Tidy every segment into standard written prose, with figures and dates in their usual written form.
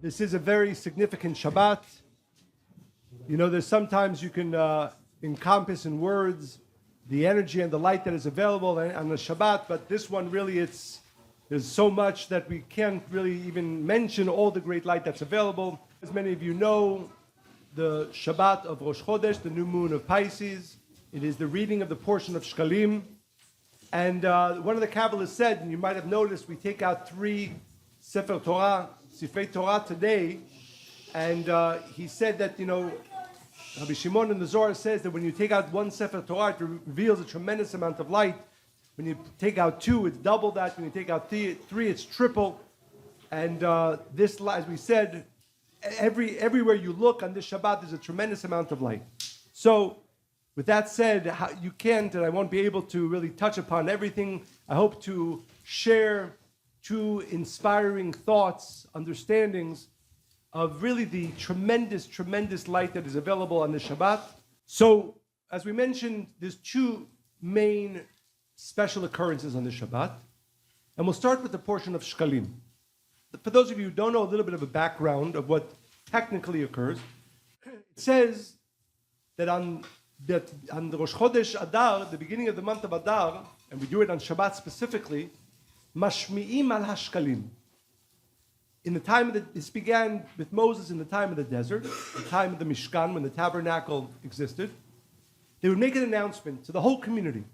This is a very significant Shabbat. You know, there's sometimes you can encompass in words the energy and the light that is available on the Shabbat, but this one really, there's so much that we can't really even mention all the great light that's available. As many of you know, the Shabbat of Rosh Chodesh, the new moon of Pisces, it is the reading of the portion of Shekalim. And one of the Kabbalists said, and you might have noticed, we take out 3 Sefer Torah, Sifrei Torah today, and he said that, you know, Rabbi Shimon in the Zohar says that when you take out 1 Sefer Torah, it reveals a tremendous amount of light. When you take out 2, it's double that. When you take out 3, it's triple. And this, as we said, everywhere you look on this Shabbat, there's a tremendous amount of light. So, with that said, you can't, and I won't be able to really touch upon everything. I hope to share 2 inspiring thoughts, understandings of really the tremendous, tremendous light that is available on the Shabbat. So, as we mentioned, there's 2 main special occurrences on the Shabbat. And we'll start with the portion of Shekalim. For those of you who don't know a little bit of a background of what technically occurs, it says that on the Rosh Chodesh Adar, the beginning of the month of Adar, and we do it on Shabbat specifically, Mashmi'im al Hashkalim. In the time of this began with Moses in the time of the desert, the time of the Mishkan, when the tabernacle existed. They would make an announcement to the whole community.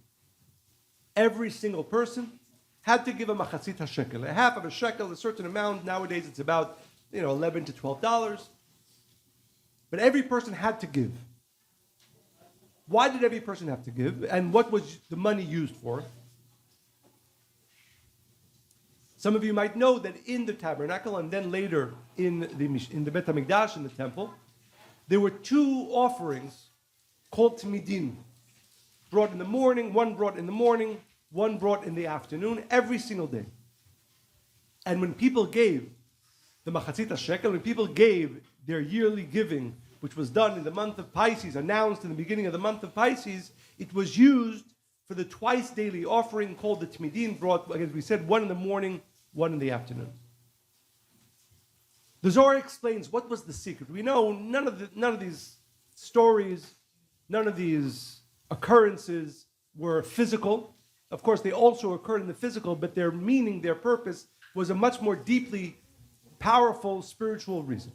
Every single person had to give a machatzit Half-Shekel, a half of a shekel, a certain amount. Nowadays it's about $11 to $12. But every person had to give. Why did every person have to give? And what was the money used for? Some of you might know that in the tabernacle and then later in the Bet HaMikdash, in the temple, there were 2 offerings called Tmidin, brought in the morning, one brought in the morning, one brought in the afternoon, every single day. And when people gave the Machatzit HaShekel, when people gave their yearly giving, which was done in the month of Pisces, announced in the beginning of the month of Pisces, it was used for the twice daily offering called the Tmidin, brought, as we said, one in the morning, one in the afternoon. The Zohar explains what was the secret. We know none of these stories, none of these occurrences were physical. Of course, they also occurred in the physical, but their meaning, their purpose, was a much more deeply powerful spiritual reason.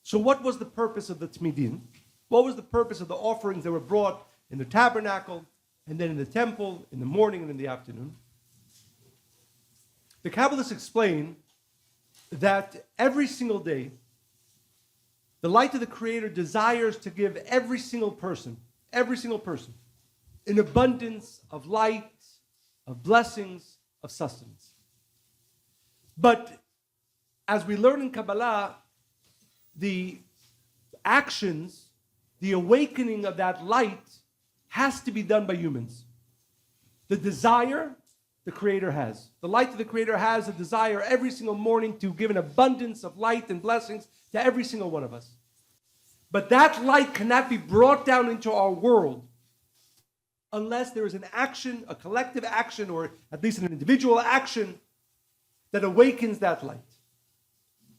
So what was the purpose of the Tmidin? What was the purpose of the offerings that were brought in the tabernacle, and then in the temple, in the morning and in the afternoon? The Kabbalists explain that every single day, the light of the Creator desires to give every single person, an abundance of light, of blessings, of sustenance. But as we learn in Kabbalah, the actions, the awakening of that light has to be done by humans. The desire the Creator has. The light of the Creator has a desire every single morning to give an abundance of light and blessings to every single one of us. But that light cannot be brought down into our world unless there is an action, a collective action, or at least an individual action that awakens that light.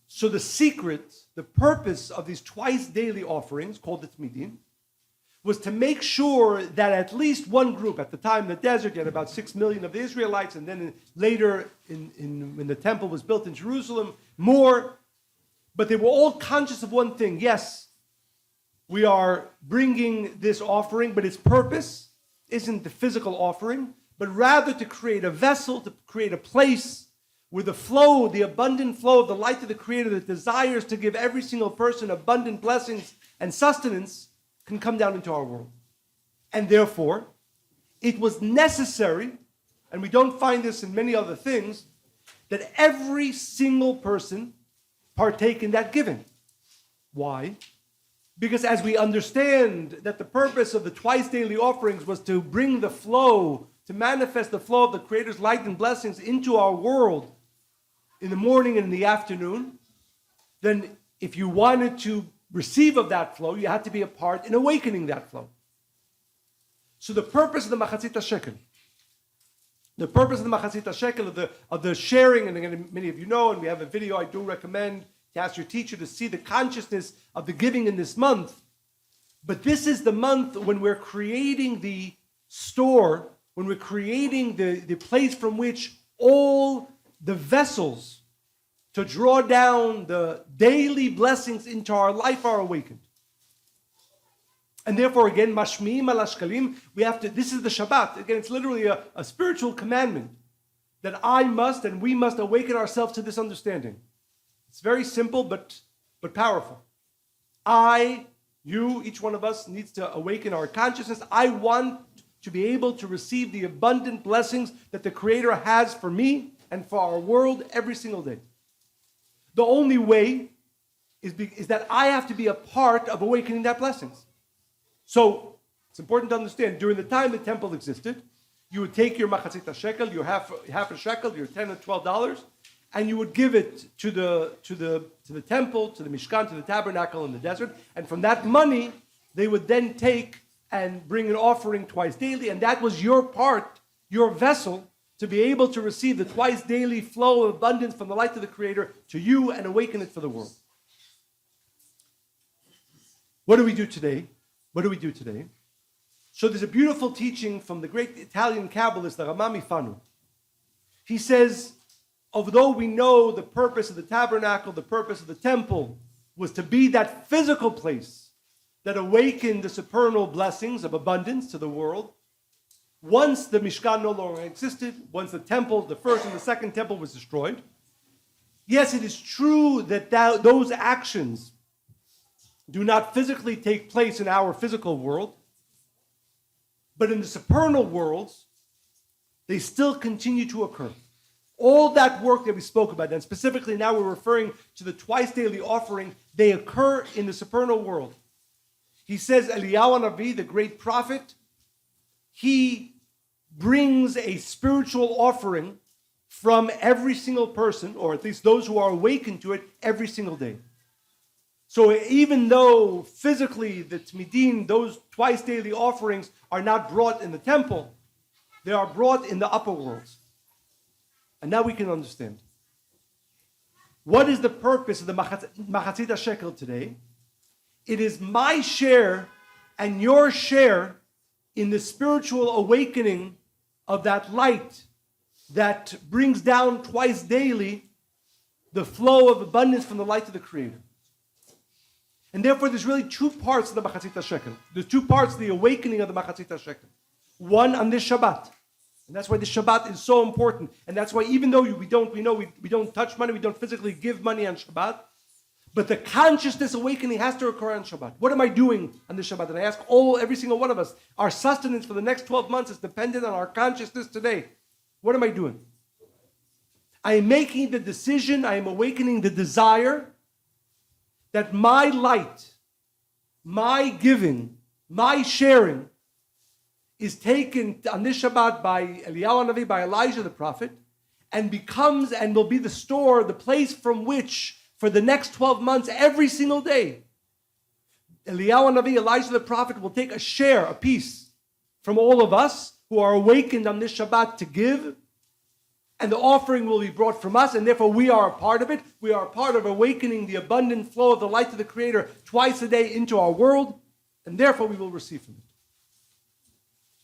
So the secret, the purpose of these twice daily offerings, called the Tmidin, was to make sure that at least one group, at the time in the desert, you had about 6 million of the Israelites, and then later when the temple was built in Jerusalem, more, but they were all conscious of one thing. Yes, we are bringing this offering, but its purpose isn't the physical offering, but rather to create a vessel, to create a place where the flow, the abundant flow of the light of the Creator that desires to give every single person abundant blessings and sustenance can come down into our world. And therefore, it was necessary, and we don't find this in many other things, that every single person partake in that giving. Why? Because as we understand that the purpose of the twice daily offerings was to bring the flow, to manifest the flow of the Creator's light and blessings into our world in the morning and in the afternoon, then if you wanted to receive of that flow, you had to be a part in awakening that flow. So the purpose of the Machatzit HaShekel, the purpose of the Machatzit HaShekel, of the sharing, and again, many of you know, and we have a video I do recommend, to ask your teacher to see the consciousness of the giving in this month. But this is the month when we're creating the store, when we're creating the place from which all the vessels to draw down the daily blessings into our life are awakened. And therefore, again, mashmi'im ala shekalim, we have to, this is the Shabbat. Again, it's literally a spiritual commandment that I must and we must awaken ourselves to this understanding. It's very simple, but powerful. You, each one of us needs to awaken our consciousness. I want to be able to receive the abundant blessings that the Creator has for me and for our world every single day. The only way is that I have to be a part of awakening that blessings. So, it's important to understand, during the time the temple existed, you would take your machatzit shekel, your half a shekel, your $10 or $12, and you would give it to the temple, to the Mishkan, to the tabernacle in the desert, and from that money, they would then take and bring an offering twice daily, and that was your part, your vessel, to be able to receive the twice daily flow of abundance from the light of the Creator to you and awaken it for the world. What do we do today? So there's a beautiful teaching from the great Italian Kabbalist, the Ramami Fanu. He says, although we know the purpose of the tabernacle, the purpose of the temple was to be that physical place that awakened the supernal blessings of abundance to the world, once the Mishkan no longer existed, once the temple, the first and the second temple was destroyed, yes, it is true that those actions do not physically take place in our physical world, but in the supernal worlds, they still continue to occur. All that work that we spoke about, and specifically now we're referring to the twice daily offering, they occur in the supernal world. He says, Eliyahu Navi, the great prophet, he brings a spiritual offering from every single person, or at least those who are awakened to it, every single day. So even though physically the Tmidin, those twice daily offerings, are not brought in the temple, they are brought in the upper worlds. And now we can understand. What is the purpose of the Machatzit Shekel today? It is my share and your share in the spiritual awakening of that light that brings down twice daily the flow of abundance from the light of the Creator. And therefore, there's really two parts of the Machatzit Shekel. There's two parts of the awakening of the Machatzit Shekel. One on this Shabbat. And that's why the Shabbat is so important. And that's why even though we don't touch money, we don't physically give money on Shabbat, but the consciousness awakening has to occur on Shabbat. What am I doing on this Shabbat? And I ask every single one of us, our sustenance for the next 12 months is dependent on our consciousness today. What am I doing? I am making the decision, I am awakening the desire that my light, my giving, my sharing is taken on this Shabbat by Eliyahu Navi, by Elijah the prophet, and becomes and will be the store, the place from which for the next 12 months, every single day, Eliyahu Navi, Elijah the prophet will take a share, a piece from all of us who are awakened on this Shabbat to give, and the offering will be brought from us, and therefore we are a part of it. We are a part of awakening the abundant flow of the light of the Creator twice a day into our world, and therefore we will receive from it.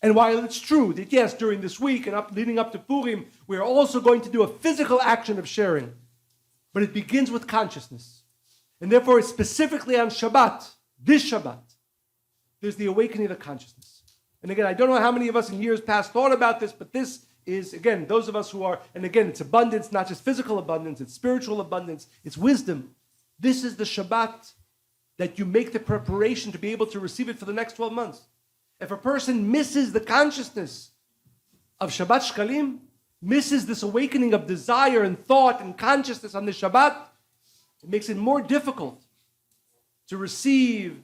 And while it's true that yes, during this week and leading up to Purim, we are also going to do a physical action of sharing, but it begins with consciousness. And therefore, it's specifically on Shabbat, this Shabbat, there's the awakening of the consciousness. And again, I don't know how many of us in years past thought about this, but this is, again, those of us who are, and again, it's abundance, not just physical abundance, it's spiritual abundance, it's wisdom. This is the Shabbat that you make the preparation to be able to receive it for the next 12 months. If a person misses the consciousness of Shabbat Shekalim, misses this awakening of desire and thought and consciousness on the Shabbat, it makes it more difficult to receive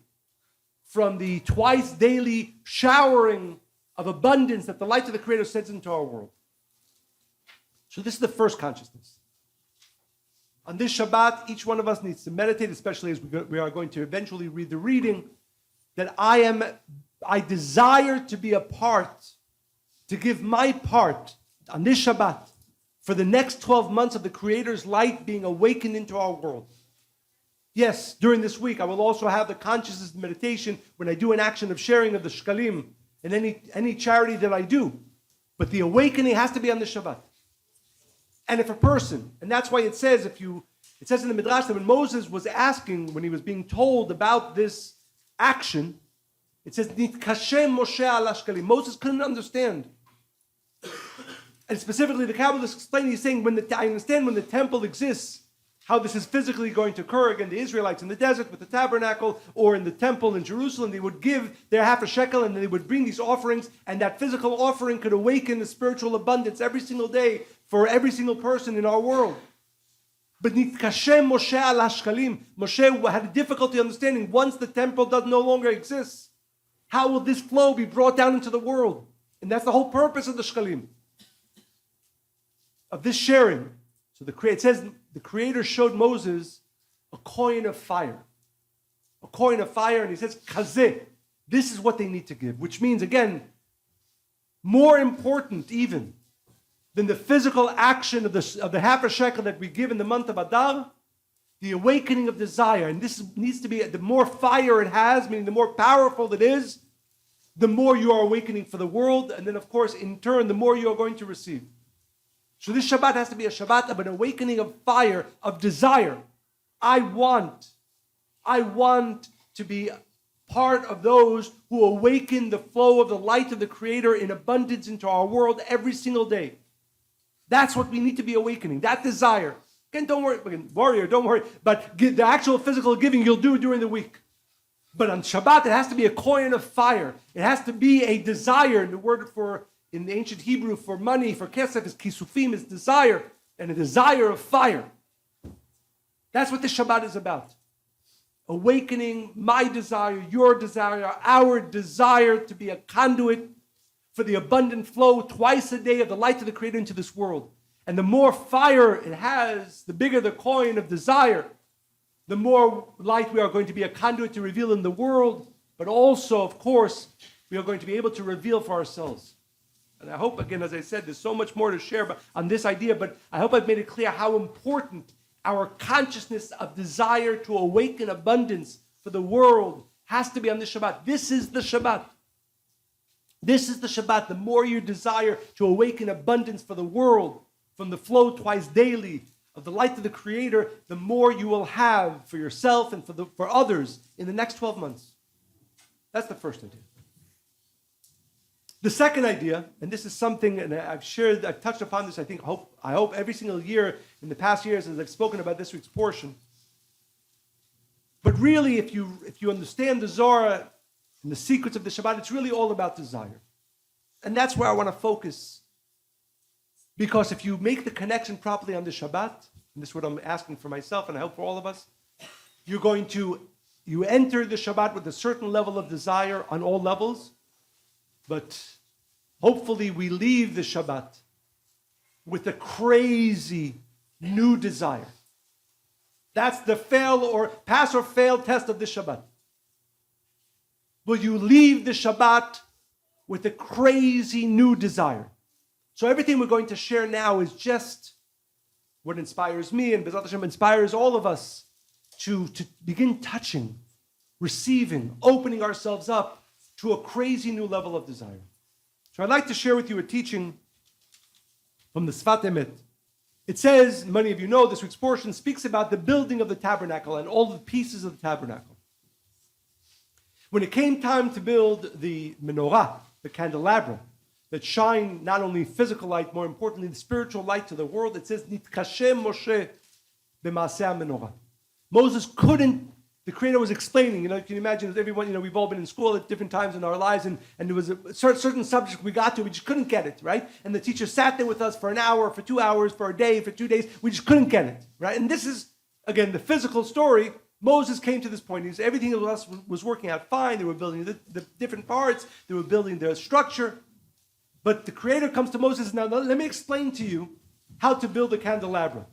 from the twice daily showering of abundance that the light of the Creator sends into our world. So this is the first consciousness. On this Shabbat, each one of us needs to meditate, especially as we are going to eventually read the reading, that I desire to be a part, to give my part on this Shabbat for the next 12 months of the Creator's light being awakened into our world. Yes, during this week, I will also have the consciousness meditation when I do an action of sharing of the Shekalim in any charity that I do. But the awakening has to be on the Shabbat. And if a person, and that's why it says in the Midrash that when Moses was asking, when he was being told about this action, it says, Nitkashem Moshe ala Shekalim. Moses couldn't understand. And specifically, the Kabbalists explain, he's saying, I understand when the temple exists, how this is physically going to occur. Again, the Israelites in the desert with the tabernacle, or in the temple in Jerusalem, they would give their half a shekel and they would bring these offerings, and that physical offering could awaken the spiritual abundance every single day for every single person in our world. But Nitkashem Moshe ala Shekalim. Moshe had a difficulty understanding, once the temple no longer exists, how will this flow be brought down into the world? And that's the whole purpose of the Shekalim, of this sharing. So it says the Creator showed Moses a coin of fire. A coin of fire, and he says, Kazeh. This is what they need to give. Which means, again, more important even than the physical action of the half a shekel that we give in the month of Adar, the awakening of desire. And this needs to be, the more fire it has, meaning the more powerful it is, the more you are awakening for the world. And then, of course, in turn, the more you are going to receive. So this Shabbat has to be a Shabbat of an awakening of fire, of desire. I want to be part of those who awaken the flow of the light of the Creator in abundance into our world every single day. That's what we need to be awakening, that desire. Again, don't worry. But the actual physical giving you'll do during the week. But on Shabbat, it has to be a coin of fire. It has to be a desire. The word in the ancient Hebrew for money, for kesef, is kisufim, is desire, and a desire of fire. That's what the Shabbat is about. Awakening my desire, your desire, our desire to be a conduit for the abundant flow twice a day of the light of the Creator into this world. And the more fire it has, the bigger the coin of desire, the more light we are going to be a conduit to reveal in the world, but also, of course, we are going to be able to reveal for ourselves. And I hope, again, as I said, there's so much more to share on this idea, but I hope I've made it clear how important our consciousness of desire to awaken abundance for the world has to be on this Shabbat. This is the Shabbat. This is the Shabbat. The more you desire to awaken abundance for the world, from the flow twice daily of the light of the Creator, the more you will have for yourself and for others in the next 12 months. That's the first idea. The second idea, and this is something, and I've touched upon this, I hope every single year in the past years as I've spoken about this week's portion. But really, if you understand the Zohar and the secrets of the Shabbat, it's really all about desire. And that's where I want to focus. Because if you make the connection properly on the Shabbat, and this is what I'm asking for myself, and I hope for all of us, you enter the Shabbat with a certain level of desire on all levels, but hopefully we leave the Shabbat with a crazy new desire. That's the pass or fail test of the Shabbat. Will you leave the Shabbat with a crazy new desire? So everything we're going to share now is just what inspires me, and B'ezrat Hashem inspires all of us to begin touching, receiving, opening ourselves up to a crazy new level of desire. So I'd like to share with you a teaching from the Sfat Emet. It says, many of you know, this week's portion speaks about the building of the tabernacle and all the pieces of the tabernacle. When it came time to build the Menorah, the candelabra, that shine not only physical light, more importantly, the spiritual light to the world, it says, Nitkashem Moshe b'maaseh Menorah. Moses couldn't. The Creator was explaining, can you imagine, everyone, we've all been in school at different times in our lives, and there was a certain subject we got to, we just couldn't get it, right? And the teacher sat there with us for an hour, for 2 hours, for a day, for 2 days, we just couldn't get it, right? And this is, again, the physical story. Moses came to this point. Everything else was working out fine. They were building the different parts. They were building their structure. But the Creator comes to Moses, now let me explain to you how to build a candelabra.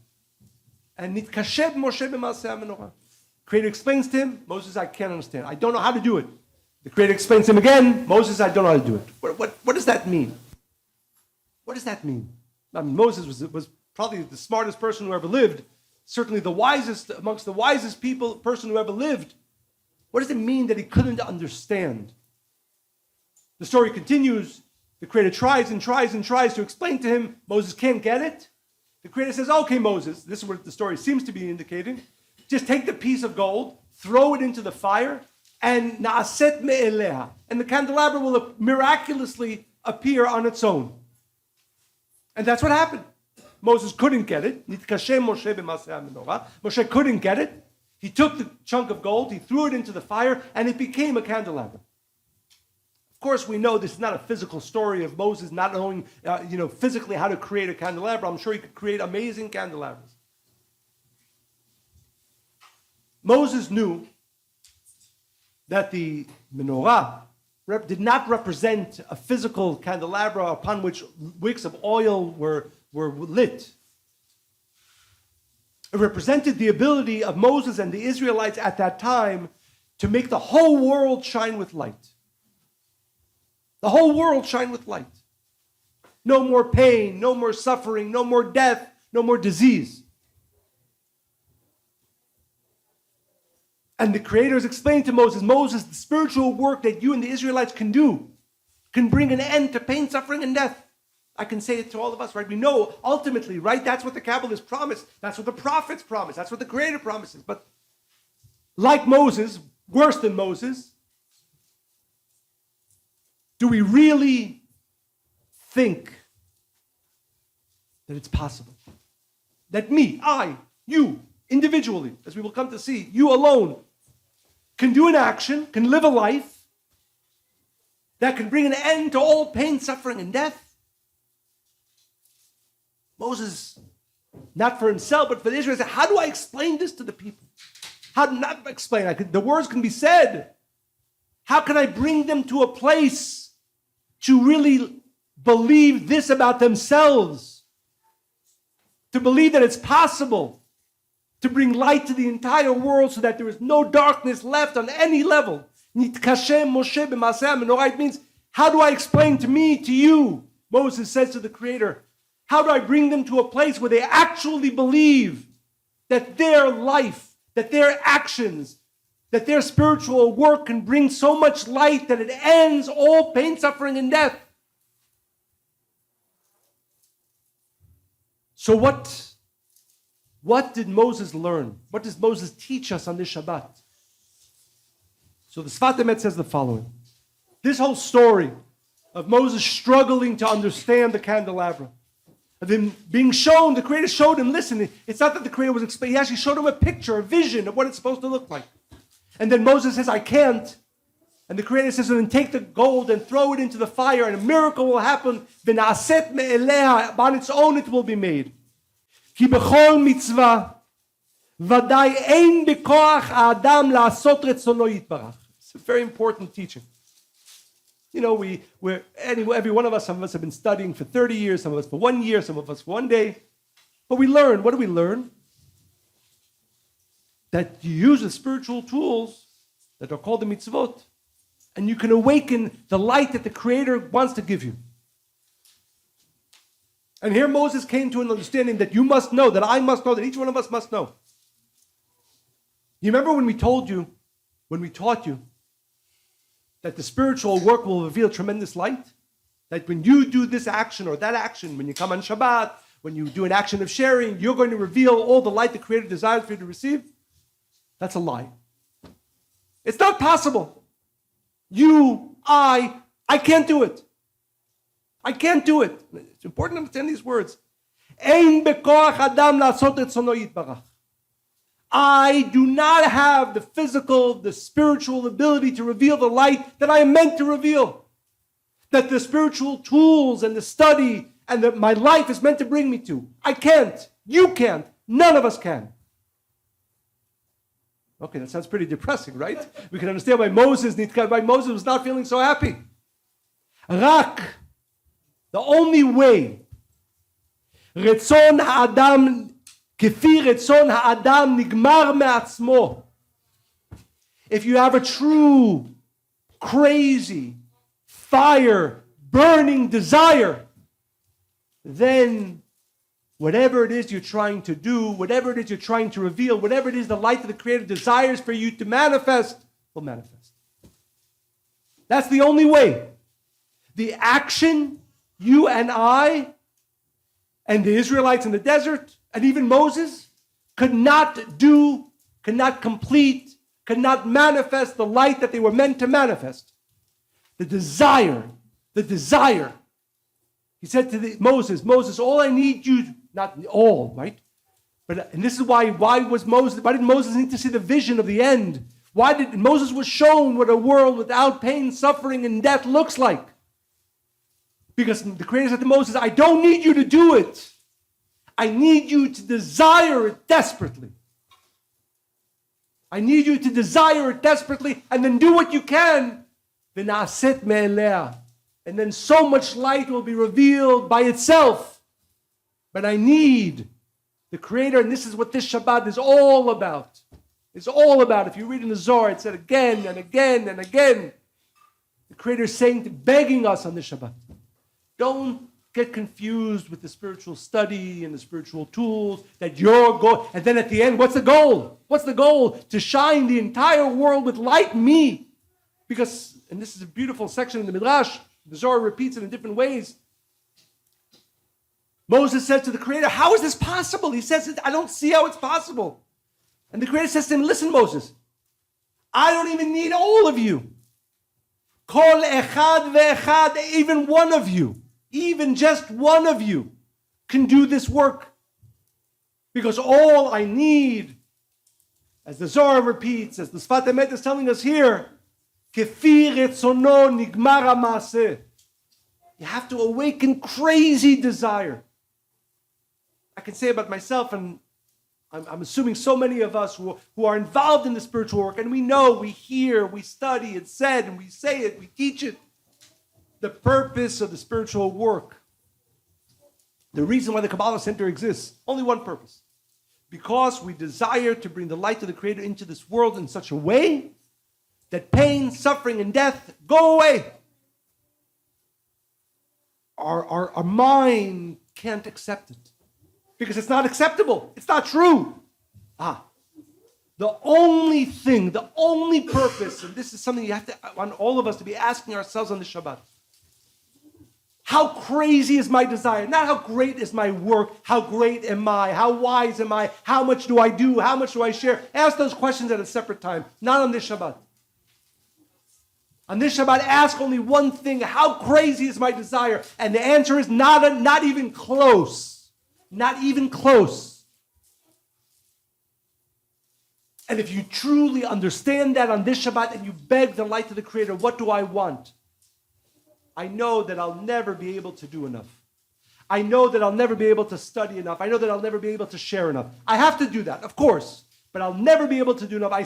And Nitkashem Moshe b'maaseh Menorah. Creator explains to him, Moses, I can't understand. I don't know how to do it. The Creator explains to him again, Moses, I don't know how to do it. What does that mean? What does that mean? I mean, Moses was probably the smartest person who ever lived, certainly the wisest, amongst the wisest person who ever lived. What does it mean that he couldn't understand? The story continues. The Creator tries and tries and tries to explain to him. Moses can't get it. The Creator says, okay, Moses, this is what the story seems to be indicating. Just take the piece of gold, throw it into the fire, and na'aset me'eleha. And the candelabra will miraculously appear on its own. And that's what happened. Moses couldn't get it. Moshe couldn't get it. He took the chunk of gold, he threw it into the fire, and it became a candelabra. Of course, we know this is not a physical story of Moses not knowing, physically how to create a candelabra. I'm sure he could create amazing candelabras. Moses knew that the menorah did not represent a physical candelabra upon which wicks of oil were lit. It represented the ability of Moses and the Israelites at that time to make the whole world shine with light. The whole world shine with light. No more pain, no more suffering, no more death, no more disease. And the Creator has explained to Moses, the spiritual work that you and the Israelites can do can bring an end to pain, suffering, and death. I can say it to all of us, right? We know ultimately, right? That's what the Kabbalists promise. That's what the prophets promise. That's what the Creator promises. But like Moses, worse than Moses, do we really think that it's possible? That me, I, you, individually, as we will come to see, you alone, can do an action, can live a life that can bring an end to all pain, suffering, and death? Moses, not for himself, but for the Israelites, said, how do I explain this to the people? How do not explain? The words can be said. How can I bring them to a place to really believe this about themselves? To believe that it's possible to bring light to the entire world so that there is no darkness left on any level. It means, how do I explain to me, to you? Moses says to the Creator, how do I bring them to a place where they actually believe that their life, that their actions, that their spiritual work can bring so much light that it ends all pain, suffering, and death? So what did Moses learn? What does Moses teach us on this Shabbat? So the Sfat Emet says the following. This whole story of Moses struggling to understand the candelabra, of him being shown, the Creator showed him, listen, it's not that the Creator was explaining, he actually showed him a picture, a vision of what it's supposed to look like. And then Moses says, I can't. And the Creator says, then take the gold and throw it into the fire and a miracle will happen. V'na'aset me'eleha, on its own it will be made. Ki b'chol mitzvah, v'dai ein b'koach ha'adam la'asot retzono yitbarach. It's a very important teaching. You know, every one of us, some of us have been studying for 30 years, some of us for 1 year, some of us for 1 day. But we learn, what do we learn? That you use the spiritual tools that are called the mitzvot, and you can awaken the light that the Creator wants to give you. And here Moses came to an understanding that you must know, that I must know, that each one of us must know. You remember when we taught you, that the spiritual work will reveal tremendous light? That when you do this action or that action, when you come on Shabbat, when you do an action of sharing, you're going to reveal all the light the Creator desires for you to receive? That's a lie. It's not possible. I can't do it. I can't do it. It's important to understand these words. Ein bekoach adam la'asot retzono yitbarach. I do not have the physical, the spiritual ability to reveal the light that I am meant to reveal. That the spiritual tools and the study and that my life is meant to bring me to. I can't. You can't. None of us can. Okay, that sounds pretty depressing, right? We can understand why Moses was not feeling so happy. Rak, the only way, Retzon ha'adam, kefi retzon ha'adam nigmar me'atzmo. If you have a true, crazy, fire, burning desire, then whatever it is you're trying to do, whatever it is you're trying to reveal, whatever it is the light of the Creator desires for you to manifest, will manifest. That's the only way. The action you and I and the Israelites in the desert and even Moses could not do, could not complete, could not manifest the light that they were meant to manifest. The desire. He said to Moses, all I need you, not all, right? But and this is why did Moses need to see the vision of the end? Why did Moses was shown what a world without pain, suffering, and death looks like? Because the Creator said to Moses, I don't need you to do it. I need you to desire it desperately. I need you to desire it desperately and then do what you can. And then so much light will be revealed by itself. But I need the Creator, and this is what this Shabbat is all about. It's all about. If you read in the Zohar, it said again and again and again. The Creator is saying, begging us on this Shabbat. Don't get confused with the spiritual study and the spiritual tools that your goal. And then at the end, what's the goal? What's the goal? To shine the entire world with light, me. Because, and this is a beautiful section in the Midrash, the Zohar repeats it in different ways. Moses says to the Creator, how is this possible? He says, I don't see how it's possible. And the Creator says to him, listen, Moses, I don't even need all of you. Kol echad ve'echad, even one of you, even just one of you can do this work. Because all I need, as the Zohar repeats, as the Sfat Emet is telling us here, kefi retzono nigmar ha'maaseh. You have to awaken crazy desire. I can say about myself, and I'm assuming so many of us who are involved in the spiritual work, and we know, we hear, we study, it's said, and we say it, we teach it. The purpose of the spiritual work, the reason why the Kabbalah Centre exists, only one purpose. Because we desire to bring the light of the Creator into this world in such a way that pain, suffering, and death go away. Our mind can't accept it. Because it's not acceptable. It's not true. The only thing, the only purpose, and this is something I want all of us to be asking ourselves on the Shabbat. How crazy is my desire? Not how great is my work. How great am I? How wise am I? How much do I do? How much do I share? Ask those questions at a separate time. Not on this Shabbat. On this Shabbat, ask only one thing. How crazy is my desire? And the answer is not even close. Not even close. And if you truly understand that on this Shabbat and you beg the light of the Creator, what do I want? I know that I'll never be able to do enough. I know that I'll never be able to study enough. I know that I'll never be able to share enough. I have to do that, of course. But I'll never be able to do enough. I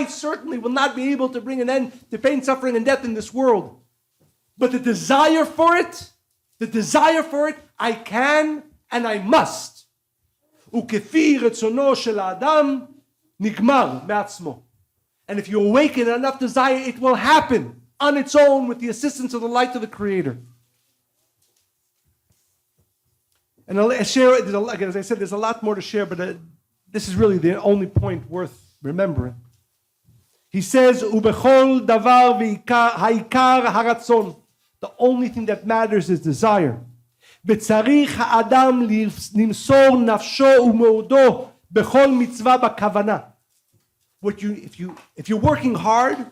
certainly will not be able to bring an end to pain, suffering, and death in this world. But the desire for it, I can and I must. וכפי רצונו של האדם נגמר מעצמו. And if you awaken enough desire, it will happen on its own with the assistance of the light of the Creator. And I'll share, again, as I said, there's a lot more to share, but this is really the only point worth remembering. He says, ובכל דבר העיקר הרצון. The only thing that matters is desire. וצריך האדם למסור נפשו ומאודו בכל מצווה בכוונה. If you're working hard,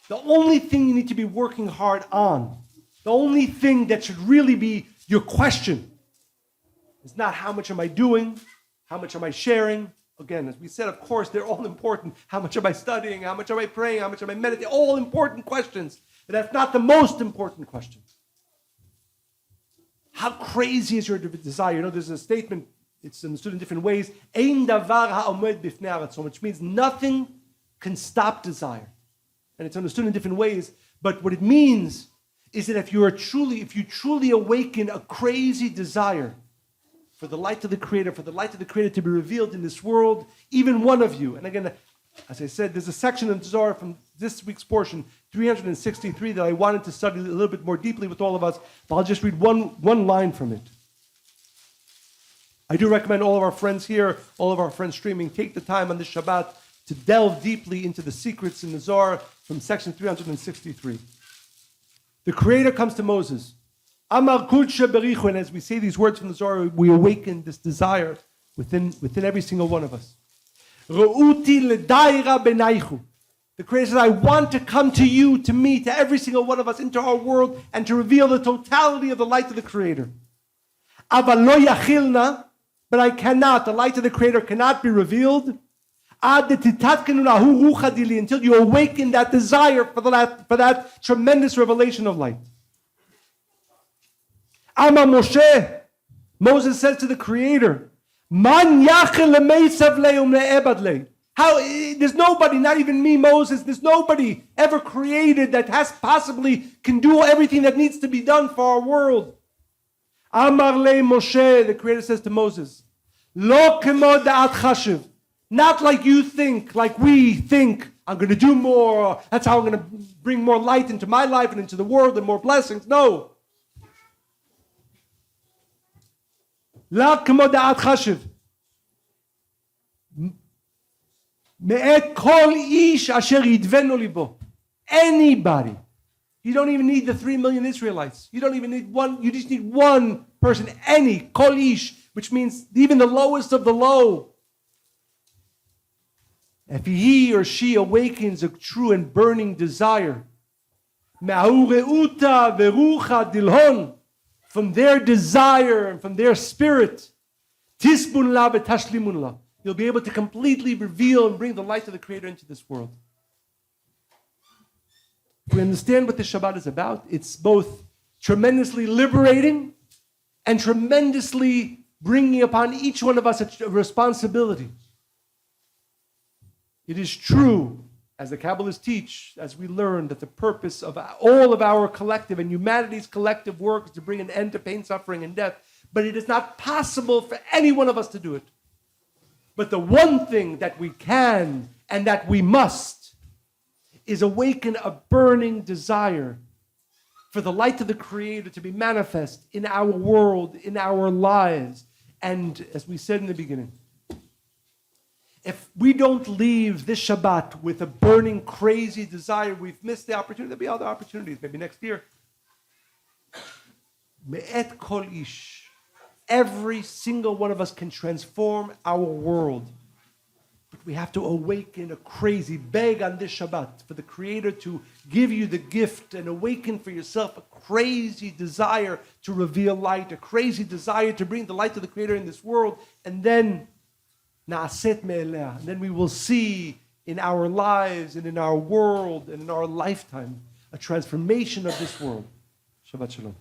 the only thing you need to be working hard on, the only thing that should really be your question is not how much am I doing, how much am I sharing. Again, as we said, of course, they're all important. How much am I studying? How much am I praying? How much am I meditating? All important questions. But that's not the most important question. How crazy is your desire? You know, there's a statement, it's understood in different ways. Ein davar ha'omed bifnei haratzon, which means nothing can stop desire. And it's understood in different ways. But what it means is that if you truly awaken a crazy desire for the light of the Creator, to be revealed in this world, even one of you. And again, as I said, there's a section in Zohar from this week's portion, 363, that I wanted to study a little bit more deeply with all of us. But I'll just read one line from it. I do recommend all of our friends here, all of our friends streaming, take the time on this Shabbat to delve deeply into the secrets in the Zohar from section 363. The Creator comes to Moses. Amar Kudsha Berichu, and as we say these words from the Zohar, we awaken this desire within every single one of us. Re'uti l'daira benaychu. The Creator says, I want to come to you, to me, to every single one of us, into our world, and to reveal the totality of the light of the Creator. Aval lo yachilna, but I cannot, the light of the Creator cannot be revealed until you awaken that desire for that tremendous revelation of light. Ama Moshe, Moses says to the Creator, Man how, there's nobody, not even me, Moses, there's nobody ever created that can do everything that needs to be done for our world. Amar le Moshe, the Creator says to Moses, Lo kemo da'at chashiv, not like you think, like we think, I'm going to do more, that's how I'm going to bring more light into my life and into the world and more blessings. No. La kemo da'at chashiv. Me'et kol ish asher yidvenu libo. Anybody. You don't even need the 3 million Israelites. You don't even need one. You just need one person. Any. Kol ish. Which means even the lowest of the low. If he or she awakens a true and burning desire. Me'aureuta verucha dilhon. From their desire and from their spirit. Tisbun la v'tashlimun la. You'll be able to completely reveal and bring the light of the Creator into this world. If we understand what this Shabbat is about, it's both tremendously liberating and tremendously bringing upon each one of us a responsibility. It is true, as the Kabbalists teach, as we learn, that the purpose of all of our collective and humanity's collective work is to bring an end to pain, suffering, and death. But it is not possible for any one of us to do it. But the one thing that we can and that we must is awaken a burning desire for the light of the Creator to be manifest in our world, in our lives. And as we said in the beginning, if we don't leave this Shabbat with a burning, crazy desire, we've missed the opportunity. There'll be other opportunities, maybe next year. Me'et kol ish. Every single one of us can transform our world. But we have to awaken a crazy beg on this Shabbat for the Creator to give you the gift and awaken for yourself a crazy desire to reveal light, a crazy desire to bring the light of the Creator in this world. And then, na'aset me'eleh, and then we will see in our lives and in our world and in our lifetime a transformation of this world. Shabbat Shalom.